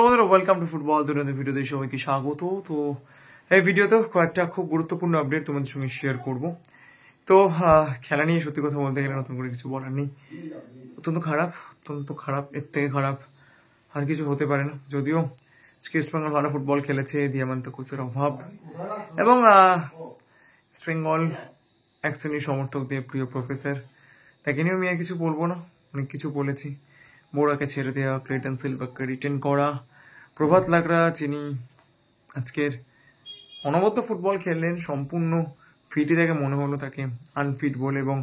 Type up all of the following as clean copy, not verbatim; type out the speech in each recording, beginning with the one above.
Welcome to football দুনিয়াতে ভিডিওতে সবাইকে স্বাগত। তো এই ভিডিওতে কয়েকটা খুব গুরুত্বপূর্ণ আপডেট তোমাদের সঙ্গে শেয়ার করব। তো খেলা নিয়ে সত্যি কথা বলতে গেলে নতুন করে কিছু বলার নেই। অত্যন্ত খারাপ, এর থেকে খারাপ আর কিছু হতে পারে না। যদিও ইস্ট বেঙ্গল ভালো ফুটবল খেলেছে, দিয়ামান্ত কোচের অভাব এবং ইস্ট বেঙ্গল এক শ্রেণীর সমর্থকদের প্রিয় প্রফেসর, তাকে নিয়েও আমি আর কিছু বলবো না, অনেক কিছু বলেছি। বোরাকে ছেড়ে দেওয়া, ক্লেটন সিলভারকে রিটেন করা, প্রভাত লাগরা যিনি আজকের অনবদ্য ফুটবল খেললেন, সম্পূর্ণ ফিটই থেকে মনে হলো তাকে আনফিট বলে, এবং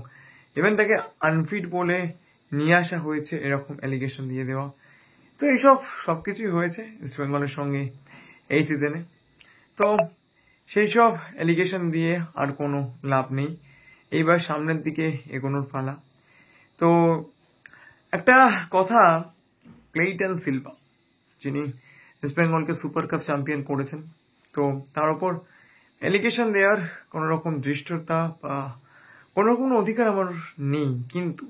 ইভেন তাকে আনফিট বলে নিয়ে আসা হয়েছে এরকম অ্যালিগেশন দিয়ে দেওয়া। তো এইসব সবকিছুই হয়েছে ইস্ট বেঙ্গলের সঙ্গে এই সিজনে। তো সেই সব অ্যালিগেশন দিয়ে আর কোনো লাভ নেই, এইবার সামনের দিকে এগোনোর পালা। তো একটা কথা, ক্লেইটন সিলভা যিনি ইস্ট বেঙ্গলকে সুপার কাপ চ্যাম্পিয়ন করেছেন, তো তার উপর অ্যালিগেশন দেওয়ার কোনো রকম ধৃষ্টতা বা কোনো কোনো অধিকার আমার নেই, কিন্তু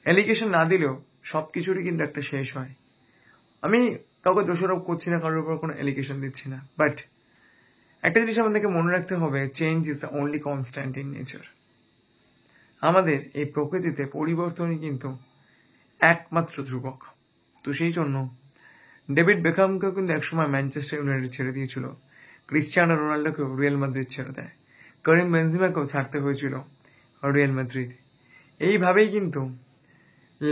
অ্যালিগেশন না দিলেও সব কিছুরই কিন্তু একটা শেষ হয়। আমি কাউকে দোষারোপ করছি না, কারোর উপর কোনো অ্যালিগেশন দিচ্ছি না, বাট একটা জিনিস আমাদেরকে মনে রাখতে হবে, change is the only constant in nature. আমাদের এই প্রকৃতিতে পরিবর্তনই কিন্তু একমাত্র ধ্রুবক। তো সেই জন্য ডেভিড বেকহামকেও কিন্তু একসময় ম্যানচেস্টার ইউনাইটেড ছেড়ে দিয়েছিল, ক্রিস্টিয়ানো রোনাল্ডোকেও রিয়াল মাদ্রিদ ছেড়ে দেয়, করিম বেনজিমাকেও ছাড়তে হয়েছিল রিয়াল মাদ্রিদ। এইভাবেই কিন্তু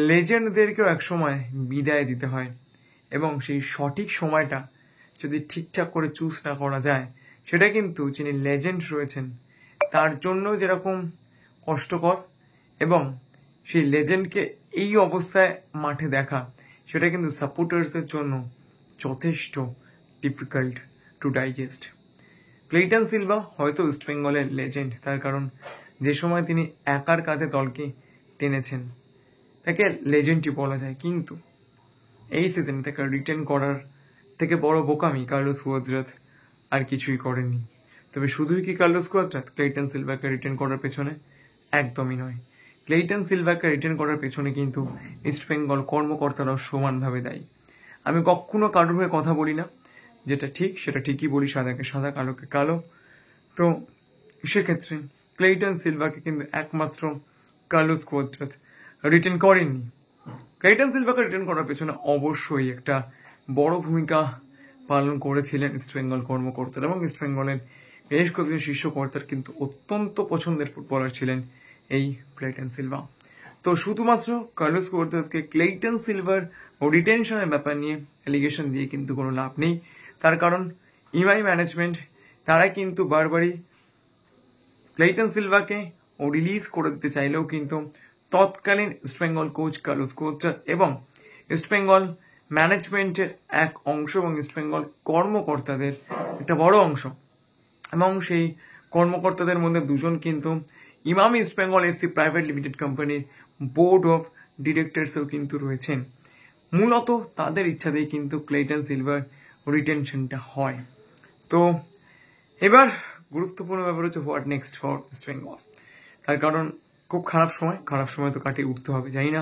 লেজেন্ডদেরকেও একসময় বিদায় দিতে হয়, এবং সেই সঠিক সময়টা যদি ঠিকঠাক করে চুজ না করা যায়, সেটা কিন্তু যিনি লেজেন্ড রয়েছেন তার জন্য যেরকম কষ্টকর, এবং সেই লেজেন্ডকে এই অবস্থায় মাঠে দেখা সেটা কিন্তু সাপোর্টার্সদের জন্য যথেষ্ট difficult to digest. Cleiton Silva হয়তো ইস্ট বেঙ্গলের লেজেন্ড, তার কারণ যে সময় তিনি একার কাঁধে দলকে টেনেছেন তাকে লেজেন্ডই বলা যায়, কিন্তু এই সিজনে তাকে রিটেন করার থেকে বড় বোকামি কার্লোস কুয়াদ্রাত আর কিছুই করেনি। তবে শুধুই কি কার্লোস কুয়াদ্রাত ক্লেইটন সিলভাকে রিটেন করার পেছনে? একদমই নয়। ক্লেইটন সিলভাকে রিটেন করার পেছনে কিন্তু ইস্ট বেঙ্গল কর্মকর্তারাও সমানভাবে দায়ী। আমি কখনো কারোর হয়ে কথা বলি না, যেটা ঠিক সেটা ঠিকই বলি, সাদাকে সাদা কালোকে কালো। তো সেক্ষেত্রে ক্লেইটন সিলভাকে কিন্তু একমাত্র কার্লোস কুয়াদ্রাত রিটেন করেননি। ক্লেইটন সিলভাকে রিটেন করার পেছনে অবশ্যই একটা বড় ভূমিকা পালন করেছিলেন ইস্ট বেঙ্গল কর্মকর্তারা, এবং ইস্ট বেঙ্গলের বেশ কয়েকজন শীর্ষ কর্তার কিন্তু অত্যন্ত পছন্দের ফুটবলার ছিলেন এই ক্লেইটন সিলভা। তো শুধুমাত্র কার্লোস কুয়াদ্রাতকে ক্লেইটন সিলভার ও রিটেনশনের ব্যাপার নিয়ে অ্যালিগেশন দিয়ে কিন্তু কোনো লাভ নেই, তার কারণ ইমাই ম্যানেজমেন্ট তারা কিন্তু বারবারই ক্লেইটন সিলভাকে ও রিলিজ করে দিতে চাইলেও কিন্তু তৎকালীন east Bengal coach Carlos Cuadrat এবং ইস্ট বেঙ্গল ম্যানেজমেন্টের এক অংশ এবং ইস্ট বেঙ্গল কর্মকর্তাদের একটা বড় অংশ, এবং সেই কর্মকর্তাদের মধ্যে দুজন কিন্তু Emami east Bengal FC private limited কোম্পানির বোর্ড অফ ডিরেক্টরসেও কিন্তু রয়েছেন। মূলত তাদের ইচ্ছাতেই কিন্তু ক্লেইটন সিলভার রিটেনশনটা হয়। তো এবার গুরুত্বপূর্ণ ব্যাপার হচ্ছে what next for east Bengal. তার কারণ খুব খারাপ সময় তো কাটিয়ে উঠতে হবে, জানি না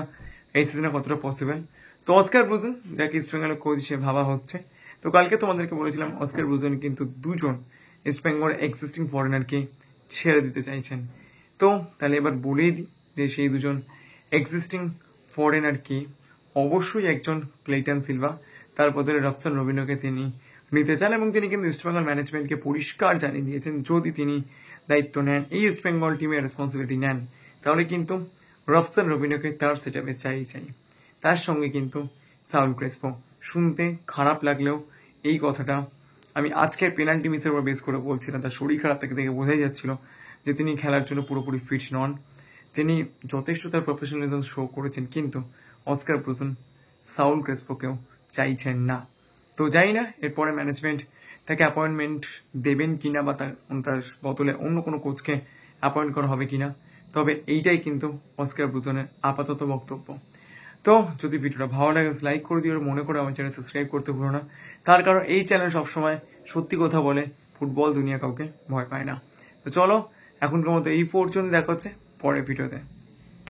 এই সিজনে কতটা পসিবল। তো অস্কার ব্রুজেন, যাকে ইস্ট বেঙ্গলের কোচ হিসেবে ভাবা হচ্ছে, তো কালকে তোমাদেরকে বলেছিলাম অস্কার ব্রুজেন কিন্তু দুজন ইস্ট বেঙ্গলের এক্সিস্টিং ফরেনারকে ছেড়ে দিতে চাইছেন। তো তাহলে এবার বলেই দিই যে সেই দুজন এক্সিস্টিং ফরেনারকে অবশ্যই একজন ক্লেইটন সিলভা, তার বদলে রফসান রবিনোকে তিনি নিতে চান, এবং তিনি কিন্তু ইস্ট বেঙ্গল ম্যানেজমেন্টকে পরিষ্কার জানিয়ে দিয়েছেন যদি তিনি দায়িত্ব নেন, এই ইস্ট বেঙ্গল টিমের রেসপন্সিবিলিটি নেন, তাহলে কিন্তু রফসান রবিনোকে তার সেটআপে চাই। তার সঙ্গে কিন্তু সাউল ক্রেসপো। শুনতে খারাপ লাগলেও এই কথাটা আমি আজকের পেনাল্টি মিসের উপর বেস করে বলছিলাম। তার শরীর খারাপ থেকে দেখে বোঝাই যাচ্ছিল যে তিনি খেলার জন্য পুরোপুরি ফিট নন। তিনি যথেষ্ট তার প্রফেশনালিজম শো করেছেন, কিন্তু অস্কার ব্রুজেন সাউল ক্রেসপোকেও চাইছেন না। তো জানি না এরপরে ম্যানেজমেন্ট তাকে অ্যাপয়েন্টমেন্ট দেবেন কিনা, বা তার বদলে অন্য কোনো কোচকে অ্যাপয়েন্ট করা হবে কিনা, তবে এইটাই কিন্তু অস্কার ব্রুজেনের আপাতত বক্তব্য। তো যদি ভিডিওটা ভালো লাগে লাইক করে দিও, মনে করে আমার চ্যানেল সাবস্ক্রাইব করতে ভুলো না, তার কারণ এই চ্যানেল সবসময় সত্যি কথা বলে, ফুটবল দুনিয়া কাউকে ভয় পায় না। তো চলো এখনকার মতো এই পর্যন্ত, দেখা হচ্ছে পরের ভিডিওতে।